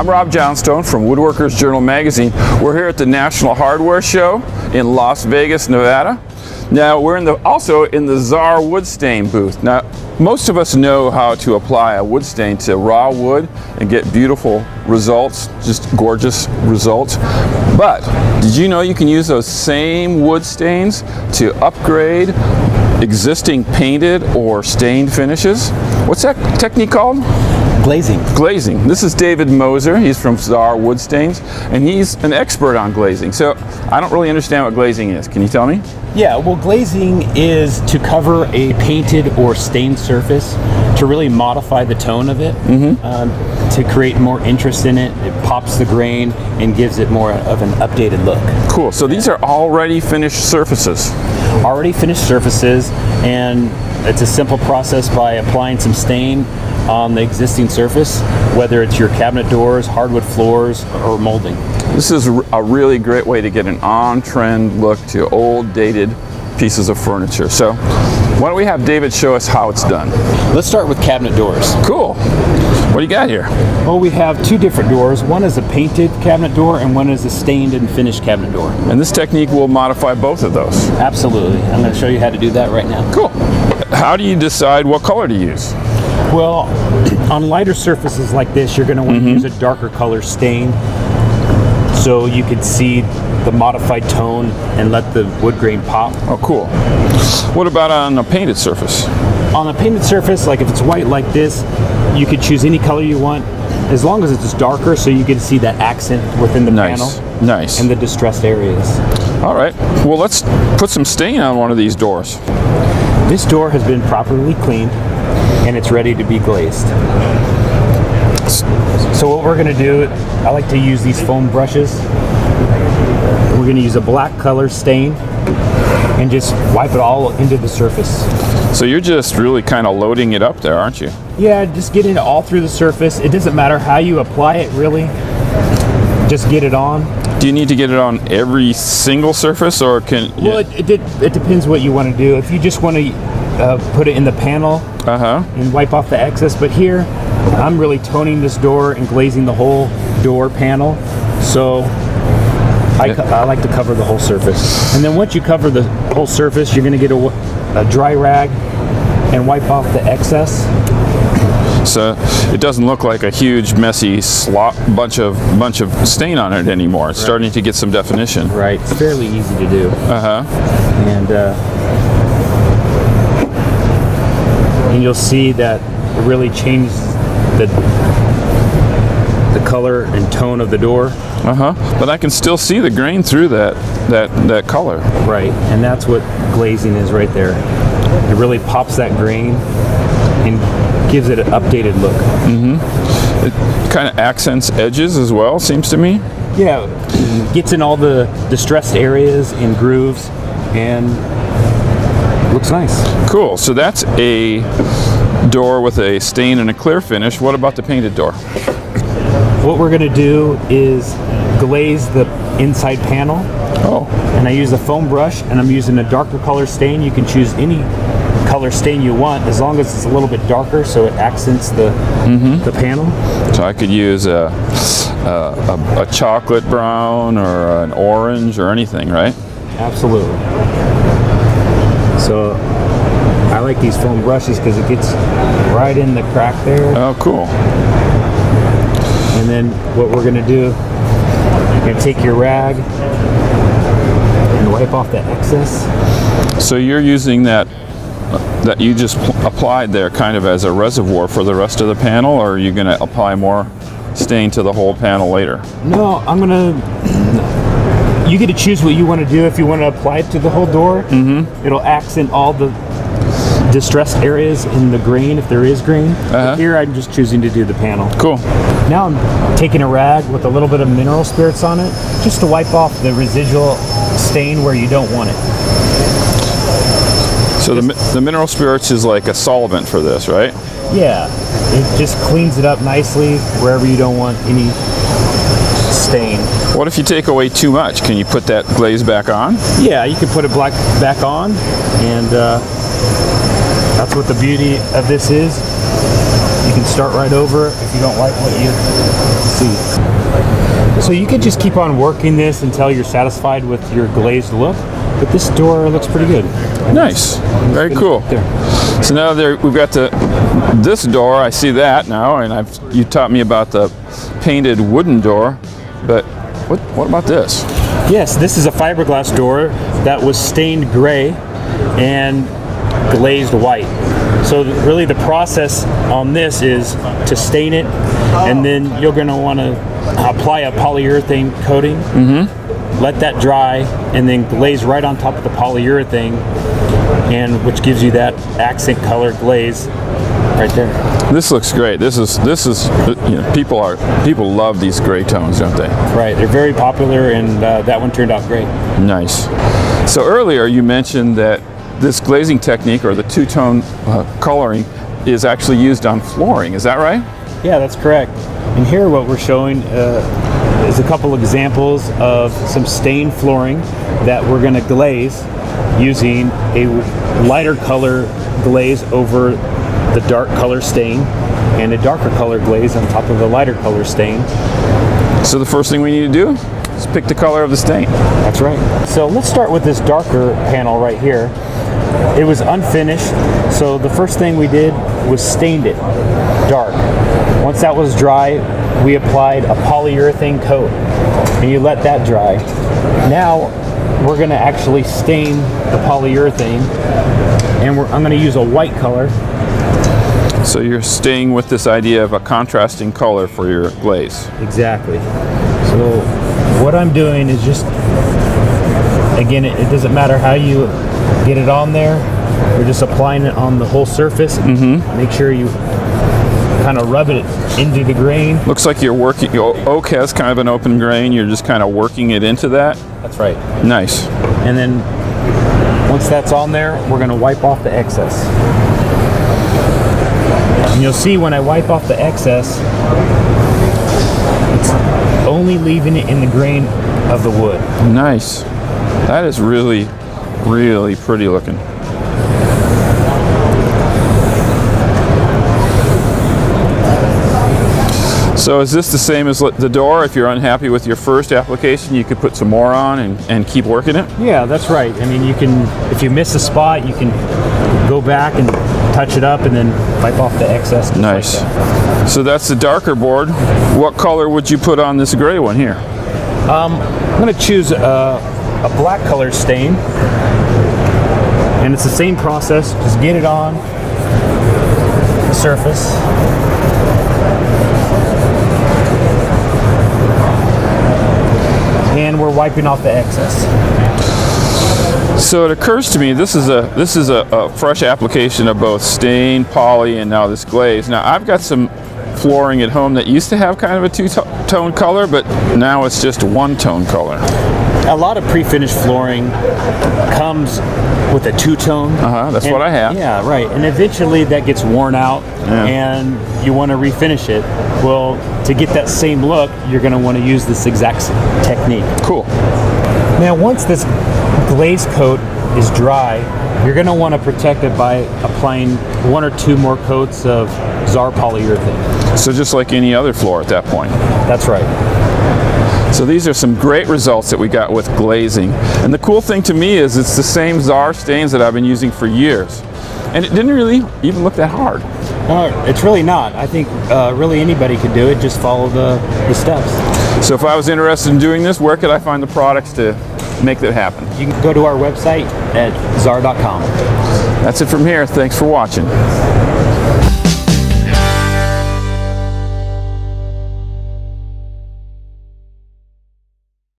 I'm Rob Johnstone from Woodworkers Journal Magazine. We're here at the National Hardware Show in Las Vegas, Nevada. Now we're also in the ZAR Wood Stain booth. Now most of us know how to apply a wood stain to raw wood and get beautiful results, just gorgeous results. But did you know you can use those same wood stains to upgrade existing painted or stained finishes? What's that technique called? Glazing. Glazing. This is David Moser. He's from ZAR Wood Stains, and he's an expert on glazing. So I don't really understand what glazing is. Can you tell me? Yeah, well, glazing is to cover a painted or stained surface to really modify the tone of it, to create more interest in it. It pops the grain and gives it more of an updated look. Cool. So these are already finished surfaces. Already finished surfaces, and it's a simple process by applying some stain on the existing surface, whether it's your cabinet doors, hardwood floors, or molding. This is a really great way to get an on-trend look to old, dated pieces of furniture. So why don't we have David show us how it's done? Let's start with cabinet doors. Cool. What do you got here? Well, we have two different doors. One is a painted cabinet door and one is a stained and finished cabinet door. And this technique will modify both of those. Absolutely. I'm going to show you how to do that right now. Cool. How do you decide what color to use? Well, on lighter surfaces like this, you're going to want to use a darker color stain so you can see the modified tone and let the wood grain pop. Oh, cool. What about on a painted surface? On a painted surface, like if it's white like this, you could choose any color you want, as long as it's darker so you can see that accent within the panel. Nice. And the distressed areas. All right. Well, let's put some stain on one of these doors. This door has been properly cleaned and it's ready to be glazed. So what we're going to do, I like to use these foam brushes. We're going to use a black color stain and just wipe it all into the surface. So you're just really kind of loading it up there, aren't you? Yeah, just getting it all through the surface. It doesn't matter how you apply it, really. Just get it on. Do you need to get it on every single surface, or can? Well, it depends what you want to do. If you just want to put it in the panel and wipe off the excess, but here I'm really toning this door and glazing the whole door panel. So I like to cover the whole surface. And then once you cover the whole surface, you're going to get a dry rag and wipe off the excess. So it doesn't look like a huge messy bunch of stain on it anymore. It's starting to get some definition. Right. It's fairly easy to do. And you'll see that it really changed the color and tone of the door. But I can still see the grain through that color. Right. And that's what glazing is right there. It really pops that grain and gives it an updated look. It kind of accents edges as well, seems to me. Yeah, gets in all the distressed areas and grooves and looks nice. Cool. So that's a door with a stain and a clear finish. What about the painted door? What we're going to do is glaze the inside panel. Oh. And I use a foam brush and I'm using a darker color stain. You can choose any color stain you want as long as it's a little bit darker so it accents the panel. So I could use a chocolate brown or an orange or anything, right? Absolutely. So I like these foam brushes because it gets right in the crack there. Oh, cool. And then what we're going to do, you're going to take your rag and wipe off the excess. So you're using that you just applied there kind of as a reservoir for the rest of the panel, or are you going to apply more stain to the whole panel later? No, you get to choose what you want to do. If you want to apply it to the whole door, it'll accent all the distressed areas in the grain, if there is grain. But here I'm just choosing to do the panel. Cool. Now I'm taking a rag with a little bit of mineral spirits on it, just to wipe off the residual stain where you don't want it. So the mineral spirits is like a solvent for this, right? Yeah, it just cleans it up nicely wherever you don't want any stain. What if you take away too much? Can you put that glaze back on? Yeah, you can put it back on, and that's what the beauty of this is. You can start right over if you don't like what you see. So you could just keep on working this until you're satisfied with your glazed look, but this door looks pretty good. Nice. Very cool. There. So now we've got this door. I see that now, and you taught me about the painted wooden door, but what about this? Yes, this is a fiberglass door that was stained gray and glazed white. So really the process on this is to stain it, and then you're going to want to apply a polyurethane coating, let that dry, and then glaze right on top of the polyurethane, and which gives you that accent color glaze right there. This looks great. This is you know, people love these gray tones, don't they? Right, they're very popular, and that one turned out great. Nice. So earlier you mentioned that this glazing technique, or the two-tone coloring, is actually used on flooring. Is that right? Yeah, that's correct. And here what we're showing is a couple examples of some stained flooring that we're going to glaze using a lighter color glaze over the dark color stain and a darker color glaze on top of the lighter color stain. So the first thing we need to do is pick the color of the stain. That's right. So let's start with this darker panel right here. It was unfinished, so the first thing we did was stained it dark. Once that was dry, we applied a polyurethane coat, and you let that dry. Now we're going to actually stain the polyurethane, and I'm going to use a white color. So you're staying with this idea of a contrasting color for your glaze. Exactly. So what I'm doing is just, again, it doesn't matter how you get it on there. We're just applying it on the whole surface. Make sure you kind of rub it into the grain. Looks like you're working, your oak has kind of an open grain. You're just kind of working it into that. That's right. Nice. And then once that's on there, we're going to wipe off the excess. And you'll see when I wipe off the excess, it's only leaving it in the grain of the wood. Nice. That is really, really pretty looking. So is this the same as the door? If you're unhappy with your first application, you could put some more on and keep working it? Yeah, that's right. I mean, you can, if you miss a spot, you can go back and touch it up and then wipe off the excess. Nice. Like that. So that's the darker board. What color would you put on this gray one here? I'm going to choose a black color stain. And it's the same process. Just get it on the surface. And we're wiping off the excess. So it occurs to me this is a fresh application of both stain, poly, and now this glaze. Now I've got some flooring at home that used to have kind of a two-tone color, but now it's just one-tone color. A lot of pre-finished flooring comes with a two-tone. That's what I have. Yeah, right. And eventually that gets worn out, and you want to refinish it. Well, to get that same look, you're going to want to use this exact technique. Cool. Now, once this glaze coat is dry, you're going to want to protect it by applying one or two more coats of ZAR polyurethane. So just like any other floor at that point. That's right. So these are some great results that we got with glazing. And the cool thing to me is it's the same ZAR stains that I've been using for years. And it didn't really even look that hard. It's really not. I think really anybody could do it. Just follow the steps. So if I was interested in doing this, where could I find the products to make that happen? You can go to our website at ZAR.com. That's it from here. Thanks for watching.